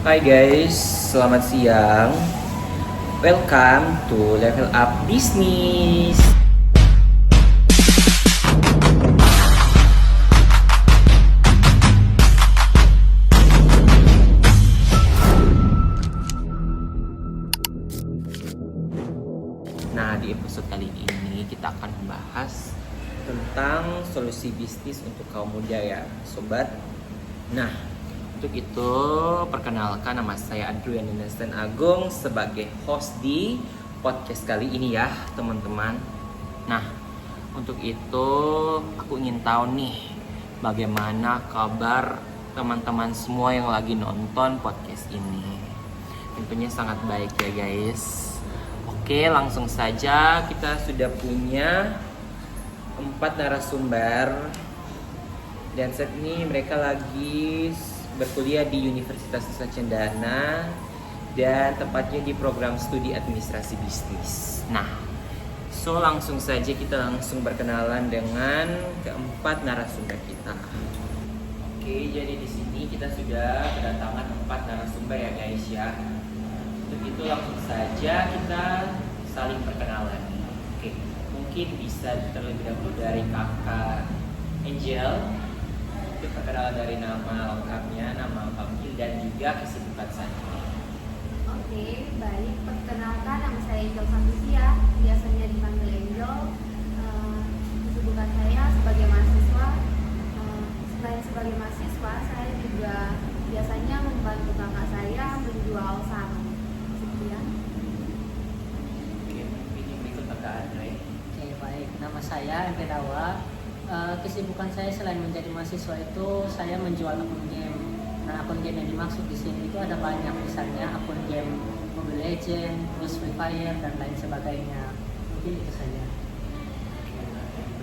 Hai guys, selamat siang. Welcome to Level Up Business. Nah, di episode kali ini kita akan membahas tentang solusi bisnis untuk kaum muda ya, sobat. Nah, untuk itu perkenalkan, nama saya Adrian Dinastan Agung sebagai host di podcast kali ini ya, teman-teman. Nah, untuk itu aku ingin tahu nih, bagaimana kabar teman-teman semua yang lagi nonton podcast ini. Tentunya sangat baik ya guys. Oke, langsung saja, kita sudah punya 4 narasumber. Dan saat ini mereka lagi berkuliah di Universitas Nusa Cendana dan tepatnya di program studi administrasi bisnis. Nah, langsung saja kita langsung berkenalan dengan keempat narasumber kita. Oke, jadi di sini kita sudah kedatangan 4 narasumber ya guys ya. Untuk itu langsung saja kita saling perkenalan. Oke, mungkin bisa terlebih dahulu dari kakak Angel. Itu perkenalan dari nama lengkapnya, nama panggil dan juga kesibukan saya. Oke, baik. Perkenalkan, nama saya Angel Santusia, biasanya dipanggil Angel. Kesibukan saya sebagai mahasiswa. Selain sebagai mahasiswa, saya juga biasanya membantu kakak saya menjual sarung. Sekian. Oke, mungkin berikut kakak Andre. Oke, baik. Nama saya Andre Dawa. Kesibukan saya selain menjadi mahasiswa itu saya menjual akun game. Nah, akun game yang dimaksud di sini itu ada banyak, misalnya akun game Mobile Legends, terus Free Fire dan lain sebagainya. Mungkin itu saja.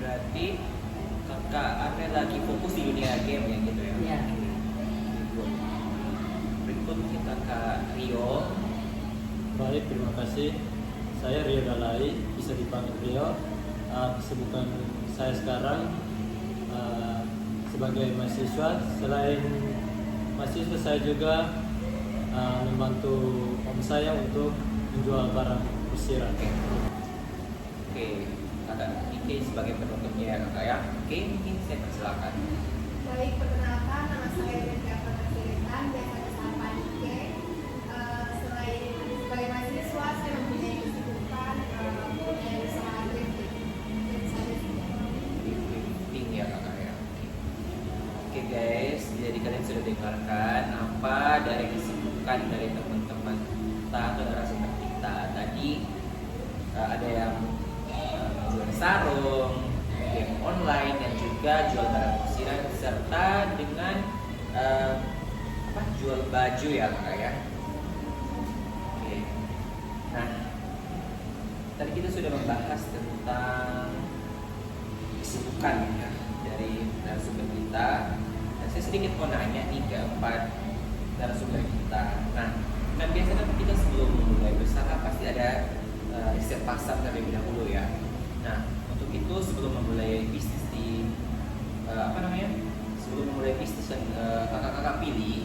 Berarti kakak Andre lagi fokus di dunia game ya gitu ya? Iya. Berikut mungkin kakak Rio. Baik, terima kasih. Saya Rio Dalai, bisa dipanggil Rio. Kesibukan saya sekarang sebagai mahasiswa. Selain mahasiswa, saya juga membantu om saya untuk menjual barang persiran. Oke, kakak Ike sebagai penutupnya ya kakak ya. Oke, mungkin saya persilakan. Baik, perkenalkan, nama saya Rizka Pernasiretan, biasa disapa Ike. Selain sebagai mahasiswa, saya mempunyai kesibukan mempunyai usaha thrifting. Thrifting ya kakak ya. Oke guys, jadi kalian sudah dengarkan apa dari kesibukan dari teman-teman kita atau narasumber kita tadi. Ada yang jual sarung, game online dan juga jual barang persiran serta dengan jual baju ya kakak ya. Oke. Nah, tadi kita sudah membahas tentang kesibukan ya dari narasumber kita. Nah, saya sedikit mau nanya nih ke 4 narasumber kita. Nah, biasanya kita sebelum mulai berusaha pasti ada riset pasar terlebih dahulu ya. Nah, untuk itu sebelum memulai bisnis sebelum memulai bisnis yang kakak-kakak pilih,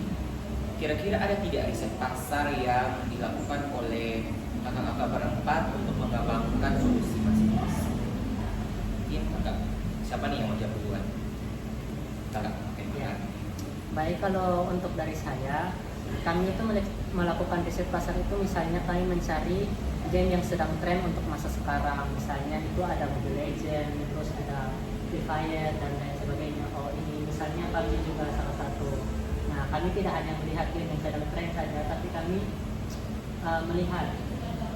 kira-kira ada tidak riset pasar yang dilakukan oleh kakak-kakak berempat untuk mengembangkan solusi masing-masing? Mungkin kakak, siapa nih yang mau jawab duluan? Kakak, oke. Ya. Baik, kalau untuk dari saya, kami itu melakukan riset pasar itu misalnya kami mencari game yang sedang tren untuk masa sekarang. Misalnya itu ada Mobile Legends, terus ada Free Fire dan lain sebagainya. Oh, ini misalnya kami juga salah satu. Nah, kami tidak hanya melihat game yang sedang tren saja, tapi kami melihat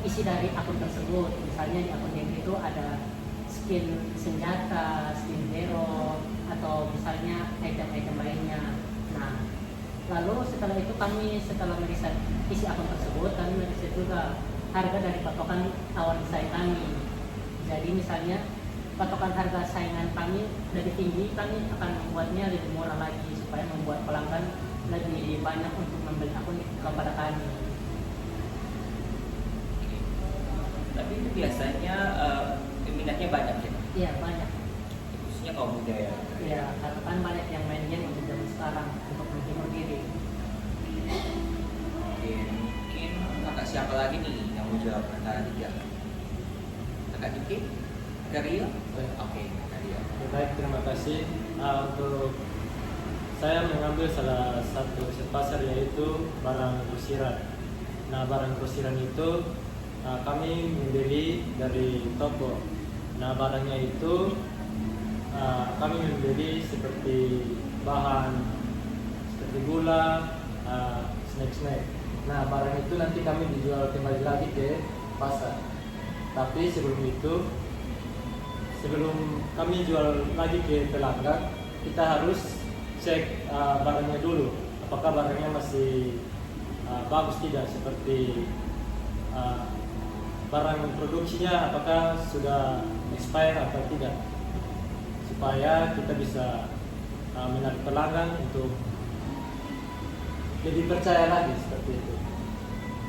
isi dari akun tersebut. Misalnya di akun game itu ada skin senjata, skin hero, atau misalnya item-item lainnya. Nah, lalu setelah itu kami setelah meriset isi akun tersebut, kami meriset juga harga dari patokan awal desain kami. Jadi misalnya patokan harga saingan kami lebih tinggi, kami akan membuatnya lebih murah lagi supaya membuat pelanggan lebih banyak untuk membeli akun kepada kami. Tapi itu biasanya minatnya banyak ya? Iya, banyak. Khususnya kaum muda ya? Iya, karena kan banyak yang main game untuk zaman sekarang untuk menghibur diri. siapa lagi nih yang mau jawab antara tiga? Kakak Diki? Kakak Rio? Oke, Kakak Rio. Baik, terima kasih. Untuk saya mengambil salah satu riset pasar yaitu barang grosiran. Nah, barang grosiran itu kami membeli dari toko. Nah, barangnya itu kami membeli seperti bahan seperti gula, snack. Nah, barang itu nanti kami dijual kembali lagi ke pasar. Tapi sebelum kami jual lagi ke pelanggan, kita harus cek barangnya dulu, apakah barangnya masih bagus tidak, seperti barang produksinya apakah sudah expired atau tidak, supaya kita bisa menarik pelanggan untuk lebih percaya lagi seperti itu.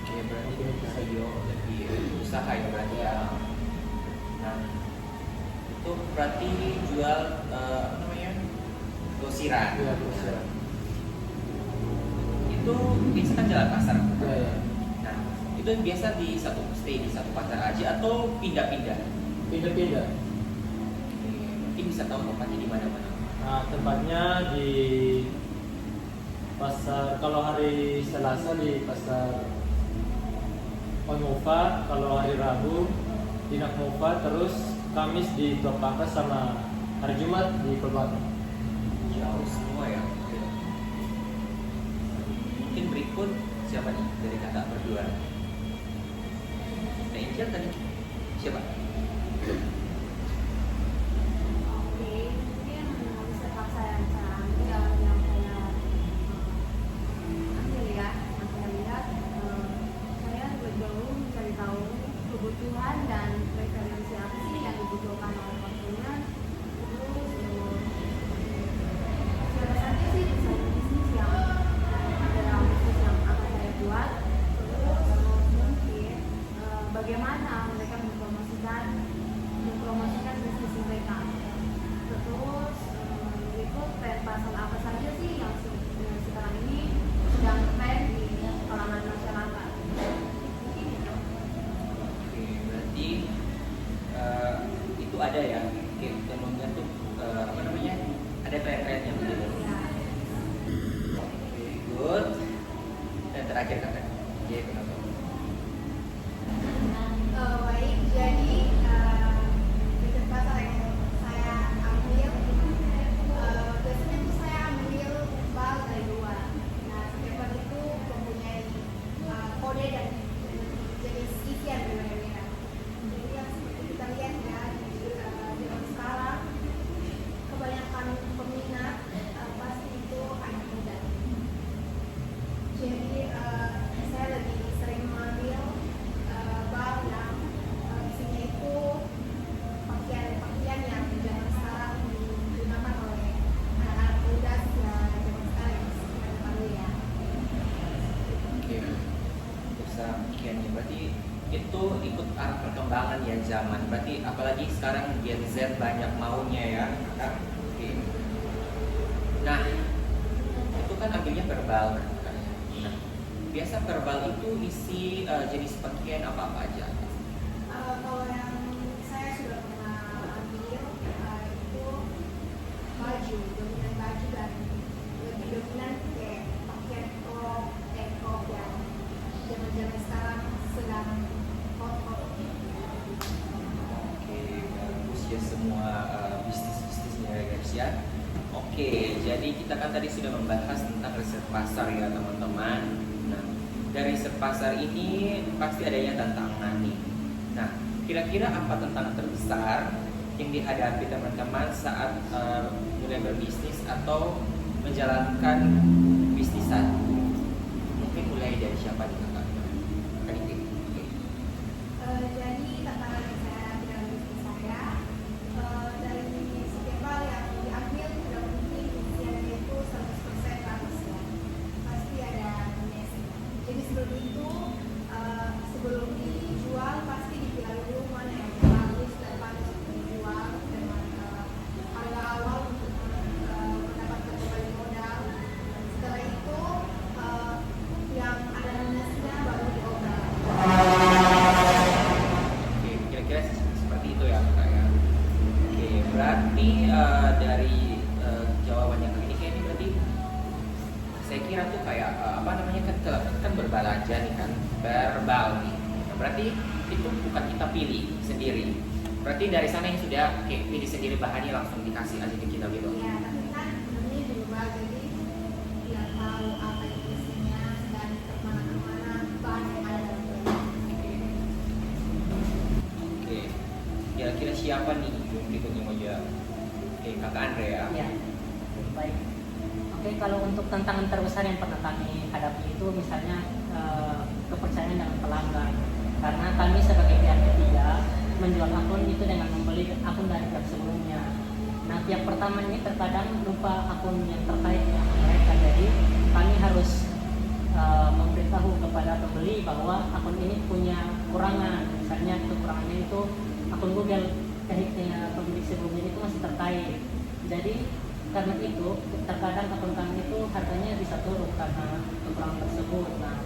Oke, berarti Kak Rio lebih usaha ya berarti ya. Nah, itu berarti jual apa namanya? Grosiran. Iya, grosiran. Itu biasa kan jalan pasar. Ya. Nah, itu biasa stay di satu pasar aja atau pindah-pindah? Pindah-pindah. Mungkin bisa tahu tempatnya di mana-mana. Nah, tempatnya di pasar, kalau hari Selasa di pasar Onmova, kalau hari Rabu di Nakmova, terus Kamis di Topaka, sama hari Jumat di Kolbata. Jauh semua ya. Mungkin berikut siapa nih dari kakak berdua? Angel tadi siapa? Oke, mungkin riset pasar yang saya ambil ya, yang saya lihat, saya berjauh mencari tahu kebutuhan dan preferensi apa sih yang dibutuhkan oleh konsumen. Terus saya rasa sih desain bisnis yang adalah bisnis yang akan saya buat. Terus mungkin bagaimana mereka mempromosikan bisnis mereka. Terus berikut tren pasar apa saja sih yang sekarang ini sedang tren di kalangan masyarakat. Mungkin itu. Oke, berarti itu ada ya, kemudian tuh apa namanya, ada tren-trennya begitu. Ya. Oke, good. Dan terakhir kakak, jadi kenapa? Baik, jadi riset pasar yang saya ambil biasanya itu saya ambil bal dari luar. Nah, setiap bal itu mempunyai kode dan jenis isian berbeda-beda. Jadi yang seperti kita lihat ya di zaman sekarang, kebanyakan peminat pasti itu anak muda. Jadi saya lebih sering mengambil bal yang isinya itu pakaian yang zaman sekarang digunakan oleh anak-anak muda zaman sekarang yang sekarang baru ya. Oke, bisa kiannya berarti itu ikut arah perkembangan ya zaman. Berarti apalagi sekarang Gen Z banyak maunya ya, kakak. Oke. Nah, itu kan ambilnya verbal kan, kakak. Nah, biasa verbal itu isi jenis pakaian apa aja? Kalau yang saya sudah pernah ambil itu baju, dominan baju dan lebih dominan kayak pakaian crop yang zaman-zaman sekarang sedang hot. Oke, bagus ya semua bisnis-bisnisnya ya guys ya. Oke, jadi kita kan tadi sudah membahas tentang riset pasar ya teman-teman. Nah, dari riset pasar ini pasti adanya tantangan nih. Nah, kira-kira apa tantangan terbesar yang dihadapi teman-teman saat mulai berbisnis atau menjalankan bisnisan? Mungkin mulai dari siapa nih kakak? Kakak Diki. Oke. Jadi tantangan yang saya hadapi dalam bisnis saya dari setiap hal yang diambil tidak mungkin isiannya itu 100% bagus ya. Pasti ada minusnya. Jadi sebelum itu sebelum dijual pasti dipilih dulu mana yang bagus dan pantas untuk dijual dengan harga awal untuk mendapatkan kembali modal. Setelah itu kayak apa namanya kan berbelanja nih kan, verbal nih. Nah, berarti itu bukan kita pilih sendiri. Berarti dari sana yang sudah kayak pilih sendiri bahannya langsung dikasih aja ke kita gitu. Iya, tapi kan ini berubah jadi dia tahu apa yang isinya dan kemana-kemana bahan yang ada dalam baju. Oke. Kira-kira siapa nih yang berikutnya mau jawab? Oke, Kakak Andrea. Ya, baik. Oke, kalau untuk tantangan terbesar yang pernah kami hadapi itu misalnya kepercayaan dengan pelanggan. Karena kami sebagai pihak ketiga menjual akun itu dengan membeli akun dari pihak sebelumnya. Nah, pihak pertama ini terkadang lupa akun yang terkait dengan mereka. Jadi kami harus memberitahu kepada pembeli bahwa akun ini punya kekurangan. Misalnya kekurangannya itu akun Google pemilik sebelumnya itu masih terkait. Jadi karena itu terkadang akun kami itu harganya bisa turun karena kekurangan tersebut. Nah,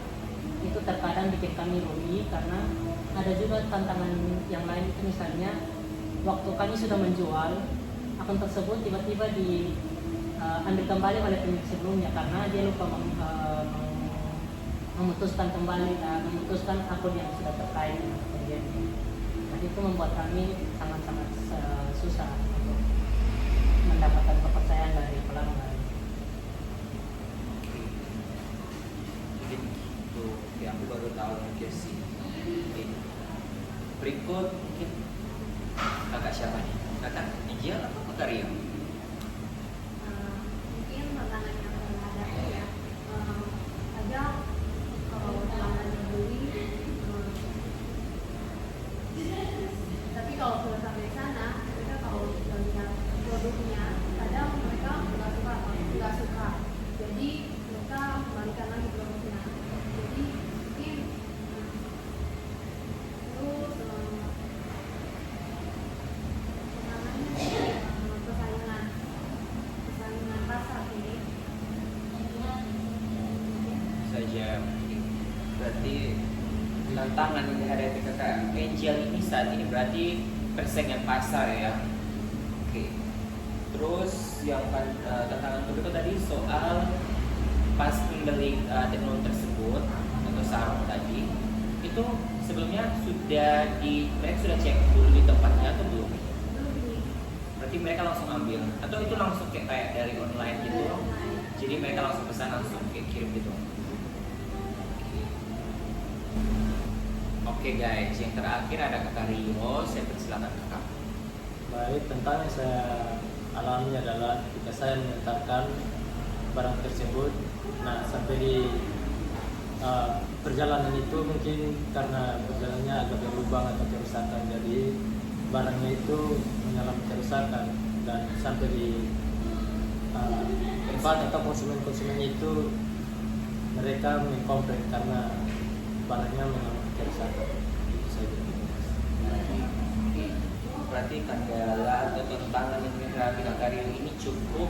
itu terkadang bikin kami rugi karena ada juga tantangan yang lain itu misalnya waktu kami sudah menjual akun tersebut tiba-tiba diambil kembali oleh pemilik sebelumnya karena dia lupa memutuskan akun yang sudah terkait dengan kemudian. Nah, itu membuat kami sangat-sangat susah untuk mendapatkan kepercayaan dari pelanggan. Mungkin itu ya, aku baru tahu mungkin sih. Oke. Berikut mungkin kakak siapa nih? Kakak Ijel atau kakak Rio? Mungkin tantangan yang saya hadapi ya, kadang kalau pelanggan yang beli, tapi kalau sudah sampai sana, mereka kalau sudah lihat produknya, kadang mereka nggak suka, jadi mereka kembalikan lagi produknya. Jadi mungkin terus persaingan pasar ini. Saja. Berarti tantangan yang dihadapi kakak Angel ini saat ini berarti persaingan pasar ya. Oke. Terus yang tantangan kedua tadi soal pas membeli teknologi tersebut atau sarung tadi itu sebelumnya mereka sudah cek dulu di tempatnya atau belum? Berarti mereka langsung ambil atau itu langsung kayak dari online gitu? Jadi mereka langsung pesan langsung kayak kirim gitu. Oke guys, yang terakhir ada kakak Rio, saya persilakan kakak. Baik, tantangan yang saya alami adalah ketika saya mengantarkan barang tersebut. Nah, sampai di perjalanan itu mungkin karena perjalanannya agak berlubang atau kerusakan, jadi barangnya itu mengalami kerusakan dan sampai di tempat atau konsumen itu mereka mengkomplain karena barangnya mengalami kerusakan. Itu saja. Berarti kendala atau tantangan yang dihadapi kakak Rio ini cukup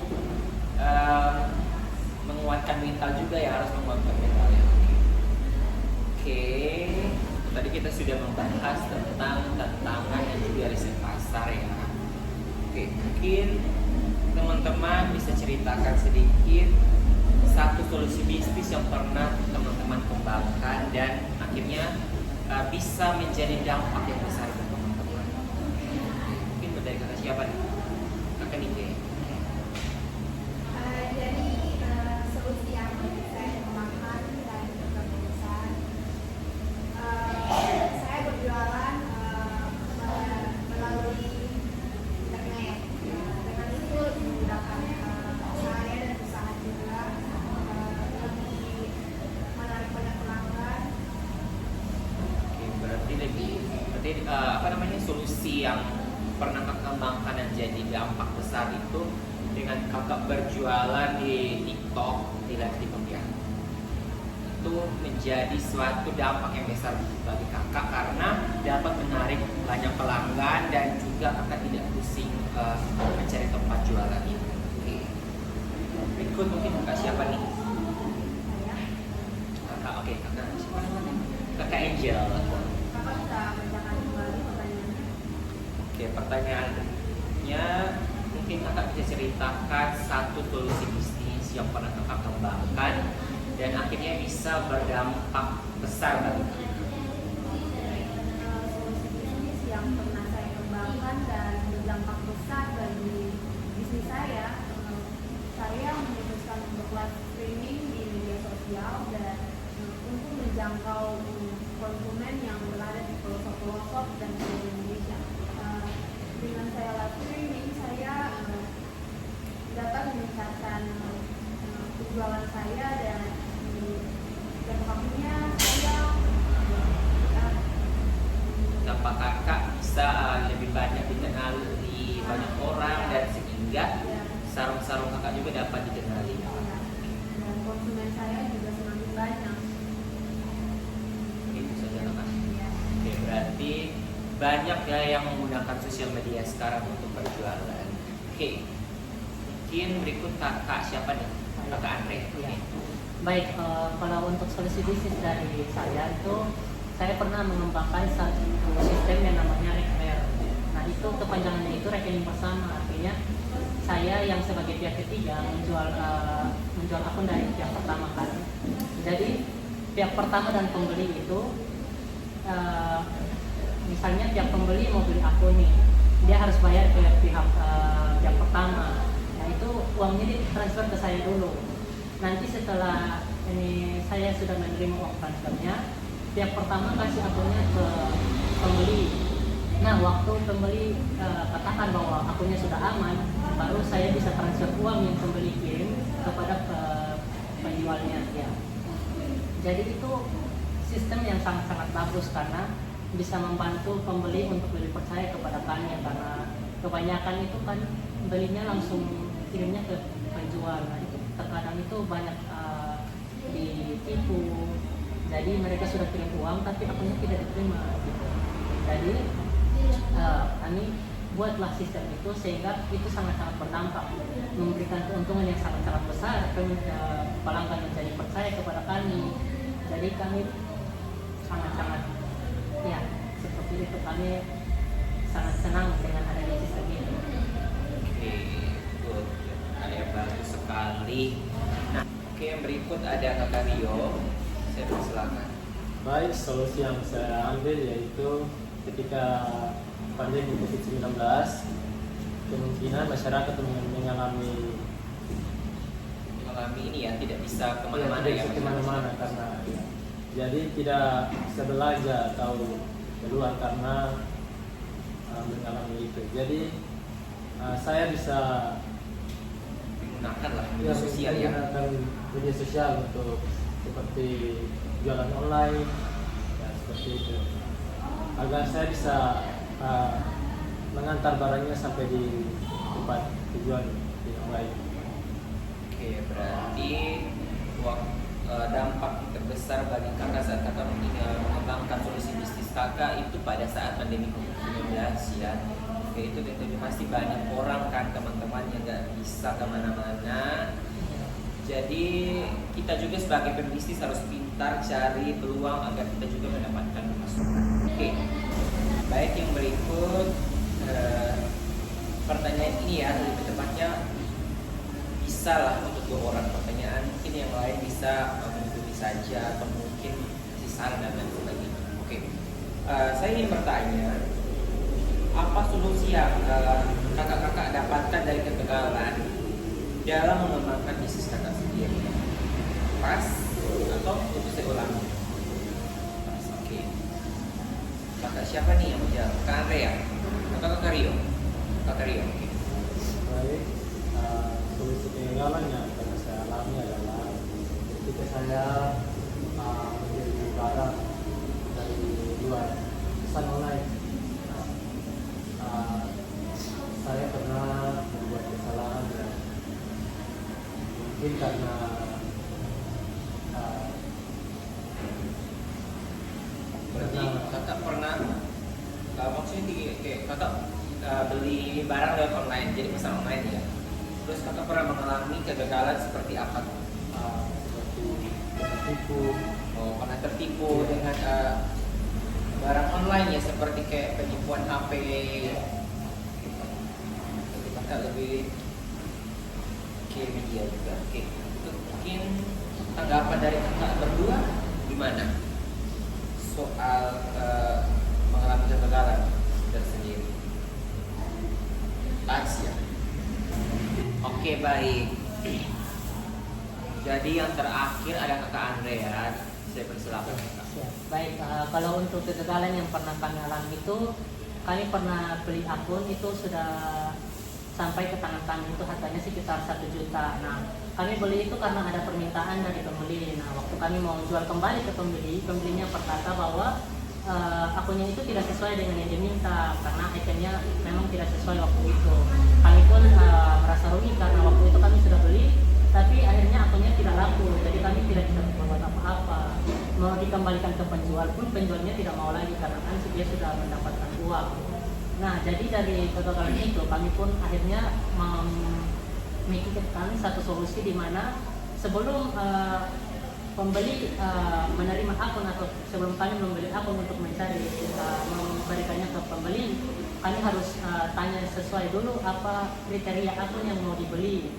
menguatkan mental juga ya, harus menguatkan mental ya. Oke, tadi kita sudah membahas tentang tantangan dan juga riset pasar ya. Oke, mungkin teman-teman bisa ceritakan sedikit satu solusi bisnis yang pernah teman-teman kembangkan dan akhirnya bisa menjadi dampak yang besar untuk teman-teman. Mungkin dari kakak siapa nih? Kakak Nike. Jadi solusi yang saya kembangkan dan berbagai besar, saya berjualan melalui internet. Dengan itu memudahkan saya dan usaha juga lebih menarik banyak pelanggan. Oke, berarti apa namanya solusi yang pernah kakak kembangkan dan jadi dampak besar itu dengan kakak berjualan di TikTok, di live TikTok ya, itu menjadi suatu dampak yang besar bagi kakak karena dapat menarik banyak pelanggan dan juga kakak tidak pusing mencari tempat jualan itu. Oke. Berikut mungkin kakak siapa nih? Saya, Kakak, oke kakak siapa namanya? Kakak Angel. Kakak bisa bacakan kembali pertanyaannya. Oke, pertanyaannya mungkin kakak bisa ceritakan satu solusi bisnis yang pernah kakak kembangkan dan akhirnya bisa berdampak besar bagi kamu? Solusi bisnis yang pernah saya kembangkan dan berdampak besar bagi bisnis saya, saya memutuskan untuk live streaming di media sosial dan untuk menjangkau konsumen yang berada di pelosok-pelosok dan seluruh Indonesia. Dengan saya live streaming, saya dapat meningkatkan penjualan saya dan waktunya saya Dampak kakak bisa lebih banyak dikenali banyak orang dan sehingga sarung-sarung kakak juga dapat dikenali. dan konsumen saya juga semakin banyak. Itu saja kakak. Ya. Oke, berarti banyak ya yang menggunakan sosial media sekarang untuk berjualan. Oke, mungkin berikut kakak siapa nih? Kakak Andre. Ya. Baik, kalau untuk solusi bisnis dari saya itu, saya pernah mengembangkan satu sistem yang namanya REKRER. Nah itu kepanjangannya itu rekening bersama, artinya saya yang sebagai pihak ketiga menjual akun dari pihak pertama kan. Jadi pihak pertama dan pembeli itu, misalnya pihak pembeli mau beli akun nih, dia harus bayar ke pihak pertama. Nah itu uangnya ditransfer ke saya dulu. Nanti setelah ini saya sudah menerima uang transfernya, pihak pertama kasih akunnya ke pembeli. Nah waktu pembeli katakan bahwa akunnya sudah aman, baru saya bisa transfer uang yang pembeli kirim kepada penjualnya. Ya. Jadi itu sistem yang sangat-sangat bagus karena bisa membantu pembeli untuk lebih percaya kepada kami, karena kebanyakan itu kan belinya langsung kirimnya ke penjual. Nah itu terkadang itu banyak ditipu. Jadi mereka sudah kirim uang tapi akunnya tidak diterima gitu. Jadi kami buatlah sistem itu sehingga itu sangat-sangat berdampak, memberikan keuntungan yang sangat-sangat besar. Pelanggan menjadi percaya kepada kami. Jadi kami sangat-sangat ya seperti itu, kami sangat senang dengan adanya sistem ini. Oke, good. Ada yang bagus sekali. Nah, oke, yang berikut ada kakak Rio. Saya persilakan. Baik, solusi yang saya ambil yaitu ketika pandemi COVID-19, kemungkinan masyarakat mengalami Ini ya tidak bisa kemana-mana tidak ya. bisa kemana-mana karena jadi tidak bisa belanja atau keluar karena mengalami itu. Jadi saya bisa Gunakan lah media sosial ya. menggunakan media sosial untuk seperti jualan online ya, seperti itu agar saya bisa mengantar barangnya sampai di tempat tujuan yang baik. Oke, berarti dampak terbesar bagi kakak saat kakak mengembangkan solusi bisnis kakak itu pada saat pandemi COVID-19 ya. Oke, itu tentunya pasti banyak orang kan teman-teman yang nggak bisa kemana-mana. Jadi kita juga sebagai pembisnis harus pintar cari peluang agar kita juga mendapatkan pemasukan. Oke, baik, yang berikut pertanyaan ini ya, lebih tepatnya bisa lah untuk 2 orang pertanyaan, mungkin yang lain bisa mengikuti saja atau mungkin kasih saran dan lain sebagainya. Oke, saya ingin bertanya, apa solusi yang kakak-kakak dapatkan dari kegagalan dalam mengembangkan bisnis kakak sendiri? Pas atau untuk saya ulangi? Pas, oke. Kakak siapa nih yang menjawab? Kak Andre ya? Atau Kakak Rio? Kakak Rio, oke. Baik, solusi kegagalan yang pernah saya alami adalah ketika saya membeli barang dari luar pesan online. Saya pernah membuat kesalahan yang mungkin karena Berarti kakak pernah maksudnya kayak kakak beli barang lewat online, jadi pesan online ya. Terus kakak pernah mengalami kegagalan seperti apa? seperti tertipu. Oh, pernah tertipu dengan barang online ya, seperti kayak penipuan HP. Jadi kakak lebih ke media juga. Oke, itu mungkin tanggapan dari kakak berdua gimana soal mengalami kegagalan tersendiri? Asia. Oke, baik. Jadi yang terakhir ada kakak Andrea. Saya persilakan kakak. Ya, baik, kalau untuk kegagalan yang pernah kami alami itu, kami pernah beli akun itu sudah sampai ke tangan kami itu harganya sekitar 1 juta. Nah, kami beli itu karena ada permintaan dari pembeli. Nah, waktu kami mau jual kembali ke pembeli, pembelinya berkata bahwa akunnya itu tidak sesuai dengan yang diminta karena itemnya memang tidak sesuai waktu itu. Kami pun merasa rugi karena waktu itu kami sudah beli, tapi akhirnya akunnya tidak laku, jadi kami tidak bisa berbuat apa-apa. Mau dikembalikan ke penjual pun penjualnya tidak mau lagi karena kan dia sudah mendapatkan uang. Nah, jadi dari kegagalan itu kami pun akhirnya memikirkan satu solusi di mana sebelum pembeli menerima akun atau sebelum kami membeli akun untuk mencari memberikannya ke pembeli, kami harus tanya sesuai dulu apa kriteria akun yang mau dibeli.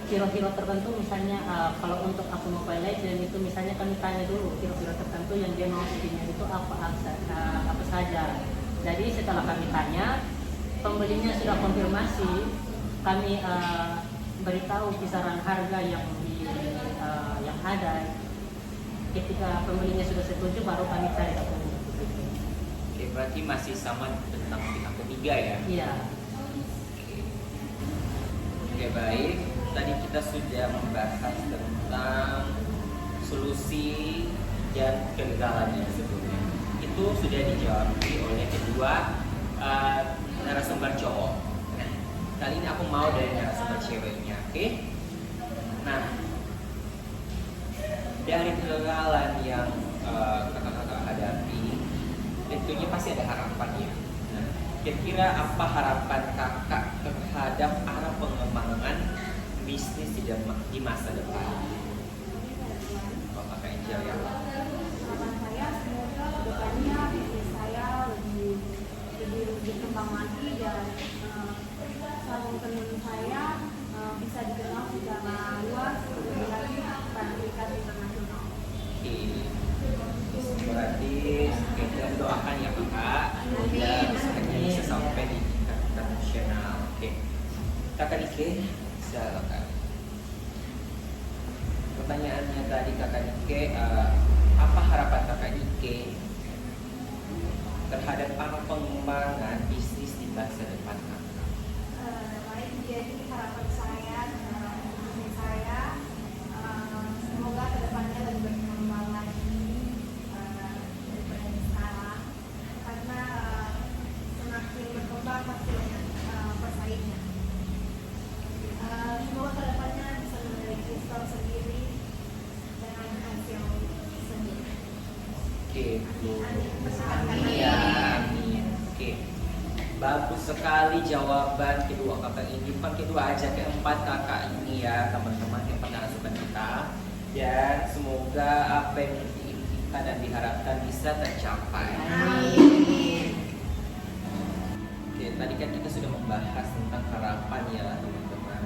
Hero-hero tertentu misalnya kalau untuk akun Mobile Legends itu misalnya kami tanya dulu hero-hero tertentu yang dia mau skinnya itu apa saja. Jadi setelah kami tanya, pembelinya sudah konfirmasi, kami beritahu kisaran harga yang ada. Ketika pembelinya sudah setuju, baru kami cari akunnya. Oke, berarti masih sama tentang pihak ketiga ya? Iya. Oke, baik. Tadi kita sudah membahas tentang solusi dan kegagalannya sebelumnya. Itu sudah dijawab oleh kedua narasumber cowok. Nah, kali ini aku mau dari narasumber ceweknya, oke? Nah, dari kegagalan yang kakak-kakak hadapi, tentunya pasti ada harapan ya. Nah, kira-kira apa harapan kakak terhadap arah pengembangan bisnis di masa depan? Oh, kakak Angel ya. Harapan saya semoga kedepannya bisnis saya lebih berkembang lagi dan sarung tenun saya bisa dikenal secara luas lebih lagi pada tingkat internasional. Oke. Berarti kita doakan ya kakak, semoga bisnisnya bisa sampai di tingkat internasional. Oke. Kakak Nike, silakan. Pertanyaannya tadi kakak Nike, apa harapan kakak Nike terhadap arah pengembangan bisnis di masa depan kakak? Baik, jadi harapan saya bisnis saya semoga kedepannya lebih berkembang lagi daripada sekarang karena semakin berkembang pasti banyak persaingnya. Semoga kedepannya bisa memiliki store sendiri dengan hasil sendiri. Oke, ya, amin. Oke, bagus sekali jawaban kedua kakak ini. Bukan kedua aja, keempat kakak ini ya teman-teman yang pernah narasumber kita. Dan semoga apa yang diinginkan dan diharapkan bisa tercapai. Amin. Oke, tadi kan kita sudah membahas tentang harapan ya teman-teman.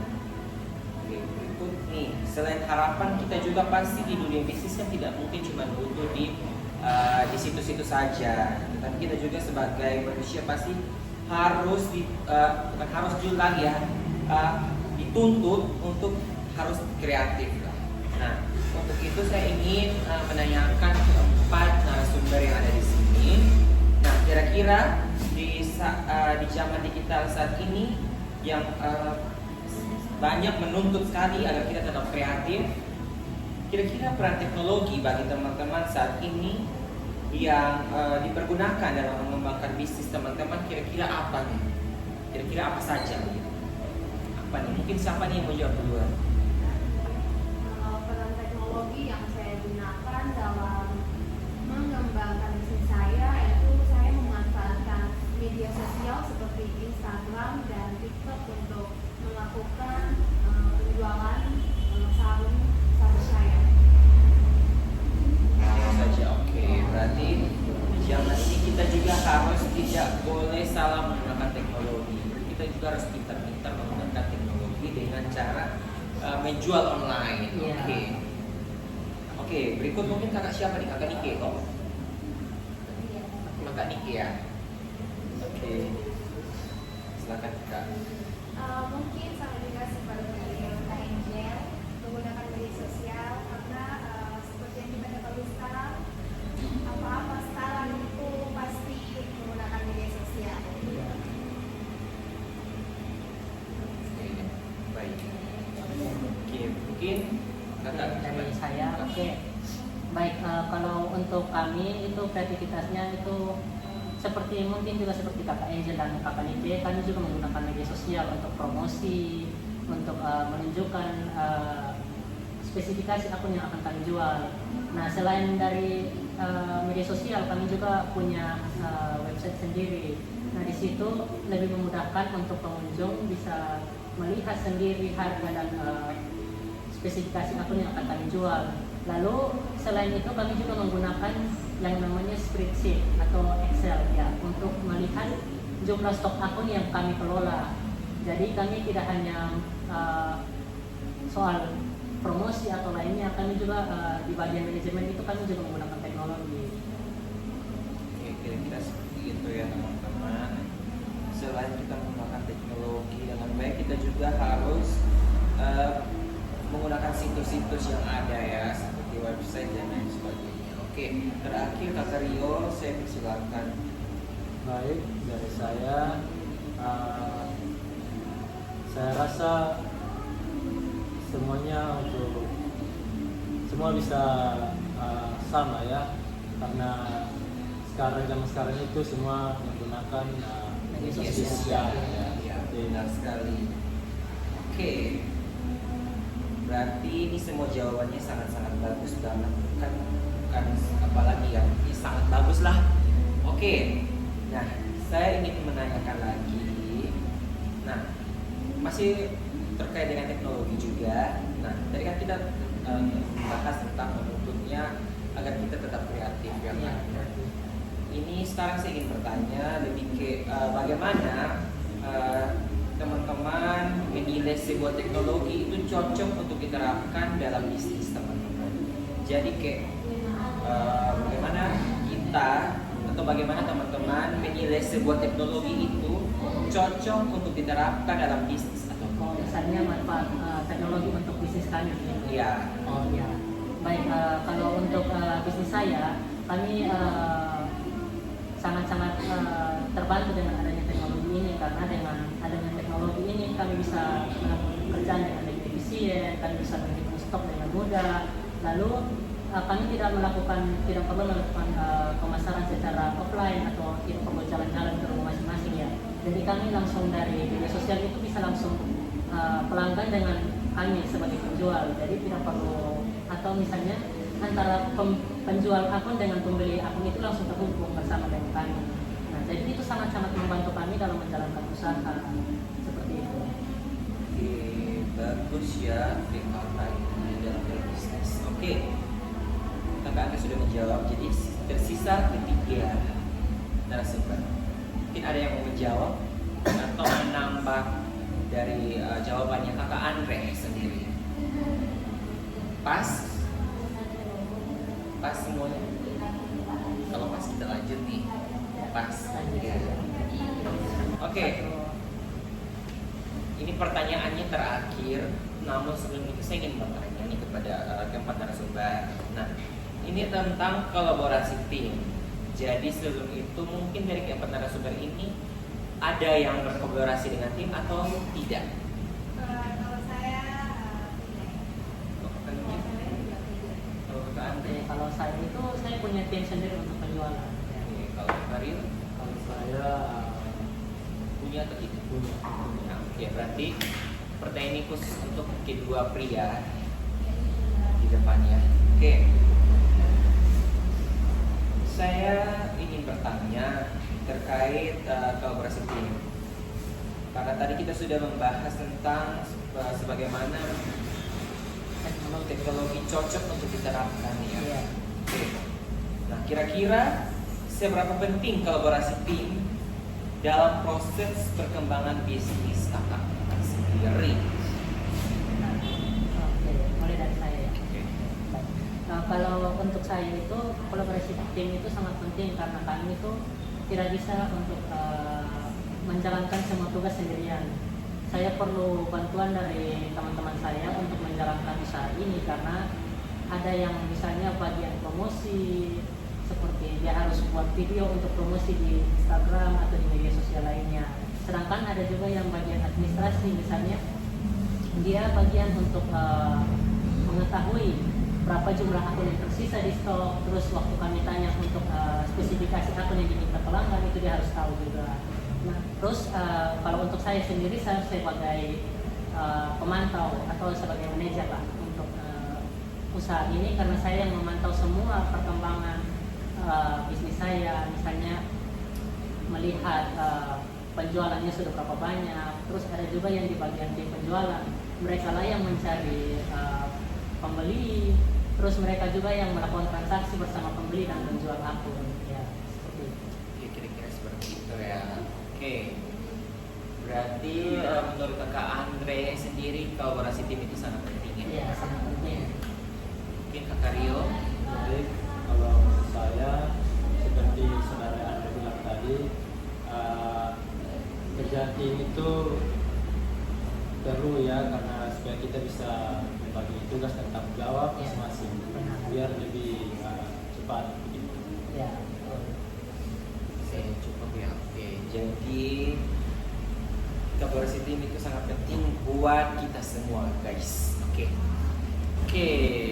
Oke, berikut nih, selain harapan kita juga pasti di dunia bisnis kan tidak mungkin cuma butuh di situ-situ saja. Tapi kita juga sebagai manusia pasti harus bukan harus juga ya, dituntut untuk harus kreatif lah. Nah, untuk itu saya ingin menanyakan keempat narasumber yang ada di sini. Nah, kira-kira di zaman digital saat ini yang banyak menuntut sekali agar kita tetap kreatif, kira-kira peran teknologi bagi teman-teman saat ini yang dipergunakan dalam mengembangkan bisnis teman-teman, kira-kira apa nih? Kira-kira apa saja gitu? Apa nih? Mungkin siapa nih yang mau jawab duluan? Peran teknologi yang saya gunakan dalam mengembangkan bisnis saya itu saya memanfaatkan media sosial seperti Instagram dan TikTok untuk melakukan penjualan sarung saya. Saja, oke. Berarti zaman ini kita juga harus tidak boleh salah menggunakan teknologi. Kita juga harus pintar-pintar menggunakan teknologi dengan cara menjual online. Iya. Oke. Berikut mungkin kakak siapa nih? Kakak Nike kok? Iya. Kakak Nike ya? Oke. Silakan kak. Mungkin sama juga seperti Kak Angel menggunakan media sosial karena seperti yang kita ketahui sekarang apa-apa sekarang itu pasti menggunakan media sosial. Oke, baik. Oke, mungkin kakak Dari saya, oke. Baik, kalau untuk kami itu kreativitasnya itu seperti mungkin juga seperti kakak Angel dan kakak Nike, kami juga menggunakan media sosial untuk promosi, untuk menunjukkan spesifikasi akun yang akan kami jual. Nah, selain dari media sosial, kami juga punya website sendiri. Nah, di situ lebih memudahkan untuk pengunjung bisa melihat sendiri harga dan spesifikasi akun yang akan kami jual. Lalu selain itu kami juga menggunakan yang namanya spreadsheet atau Excel ya untuk melihat jumlah stok akun yang kami kelola. Jadi kami tidak hanya soal promosi atau lainnya, kami juga di bagian manajemen itu kami juga menggunakan teknologi. Oke, kira-kira seperti itu ya teman-teman. Selain kita menggunakan teknologi dengan baik, kita juga harus menggunakan situs-situs yang ada ya, seperti website dan lain sebagainya. Oke, terakhir Kakak Rio, saya persilakan. Baik, dari saya rasa semuanya semua bisa sama ya, karena zaman sekarang itu semua menggunakan media sosial ya. Ya, benar sekali. Oke, berarti ini semua jawabannya sangat-sangat bagus banget, bukan apalagi yang sangat bagus lah. Oke, nah saya ingin menanyakan lagi. Nah, masih terkait dengan teknologi juga. Nah, tadi kan kita membahas tentang menuntutnya agar kita tetap kreatif ya kan. Ini sekarang saya ingin bertanya lebih ke bagaimana teman-teman menilai sebuah teknologi itu cocok untuk diterapkan dalam bisnis teman-teman. Jadi kayak bagaimana kita atau bagaimana teman-teman menilai sebuah teknologi itu cocok untuk diterapkan dalam bisnis atau Kalau misalnya manfaat teknologi untuk bisnis kami. ya. Oh ya, baik. Kalau untuk bisnis saya, kami sangat-sangat terbantu dengan adanya teknologi ini, karena dengan adanya teknologi ini kami bisa melakukan pekerjaan dengan lebih efisien, kami bisa menghitung stok dengan mudah. Lalu kami tidak perlu melakukan pemasaran secara offline atau tidak perlu jalan-jalan ke rumah masing-masing ya. Jadi kami langsung dari media sosial itu bisa langsung pelanggan dengan kami sebagai penjual. Jadi tidak perlu, atau misalnya antara penjual akun dengan pembeli akun itu langsung terhubung bersama dengan kami. Nah, jadi itu sangat-sangat membantu kami dalam menjalankan usaha seperti itu. Oke, bagus ya kata ini dalam bisnis. Oke, kakak Angga sudah menjawab. Jadi tersisa ketiga narasumber. Mungkin ada yang mau menjawab atau menambah dari jawabannya kakak Andre sendiri. Pas semuanya. Kalau pas kita lanjut nih. Pas. Ya. Oke. Ini pertanyaannya terakhir. Namun sebelum itu saya ingin bertanya nih kepada keempat narasumber. Nah, ini tentang kolaborasi tim. Jadi sebelum itu mungkin dari keempat narasumber ini ada yang berkolaborasi dengan tim atau tidak? Kalau saya tidak. Kalau saya itu saya punya tim sendiri untuk penjualan. Oke, kalau Karil Kalau saya punya atau tidak? punya. Nah, ya berarti pertanyaan ini khusus untuk kedua pria di depannya. Oke, saya ingin bertanya terkait kolaborasi tim. Karena tadi kita sudah membahas tentang sebagaimana teknologi cocok untuk diterapkan ya. Iya. Oke. Nah, kira-kira seberapa penting kolaborasi tim dalam proses perkembangan bisnis kakak sendiri? Oke, mulai dari saya ya. Oke. Kalau untuk saya itu kolaborasi tim itu sangat penting karena kami itu tidak bisa untuk menjalankan semua tugas sendirian. Saya perlu bantuan dari teman-teman saya untuk menjalankan usaha ini karena ada yang misalnya bagian promosi, seperti dia harus buat video untuk promosi di Instagram atau di media sosial lainnya. Sedangkan ada juga yang bagian administrasi, misalnya dia bagian untuk mengetahui berapa jumlah akun yang tersisa di stok, terus waktu kami tanya untuk spesifikasi akun yang diminta pelanggan itu dia harus tahu juga. Nah, terus kalau untuk saya sendiri, saya sebagai pemantau atau sebagai manajer lah untuk usaha ini, karena saya yang memantau semua perkembangan bisnis saya, misalnya melihat penjualannya sudah berapa banyak. Terus ada juga yang di bagian tim penjualan, mereka lah yang mencari pembeli, terus mereka juga yang melakukan transaksi bersama pembeli dan penjual akun. Ya, seperti itu. Oke, kira-kira seperti itu ya. Oke, berarti menurut kakak Andre sendiri kolaborasi tim itu sangat penting ya? Iya, sangat penting. Mungkin kakak Rio? Jadi kalau menurut saya seperti saudara Anda bilang tadi, kerja tim itu perlu ya, karena supaya kita bisa membagi tugas dan tanggung jawab masing-masing biar lebih cepat begitu. Ya. Saya cukup ya. Oke, jadi kolaborasi tim itu sangat penting buat kita semua guys. Oke,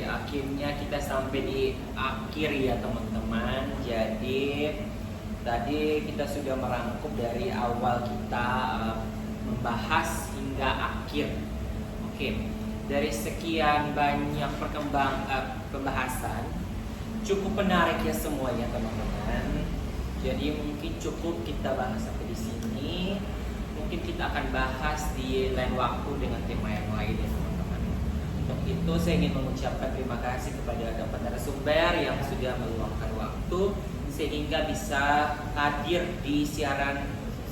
akhirnya kita sampai di akhir ya teman-teman. Jadi tadi kita sudah merangkum dari awal kita membahas hingga akhir. Oke, dari sekian banyak pembahasan, cukup menarik ya semuanya teman-teman. Jadi mungkin cukup kita bahas sampai di sini. Mungkin kita akan bahas di lain waktu dengan tema yang lain ya teman-teman. Untuk itu saya ingin mengucapkan terima kasih kepada narasumber yang sudah meluangkan waktu sehingga bisa hadir di siaran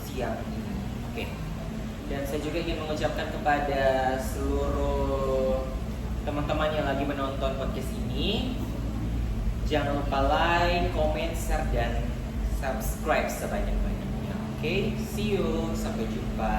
siang ini. Oke. Dan saya juga ingin mengucapkan kepada seluruh teman-teman yang lagi menonton podcast ini, jangan lupa like, comment, share, dan subscribe sebanyak-banyaknya. Oke, see you, sampai jumpa.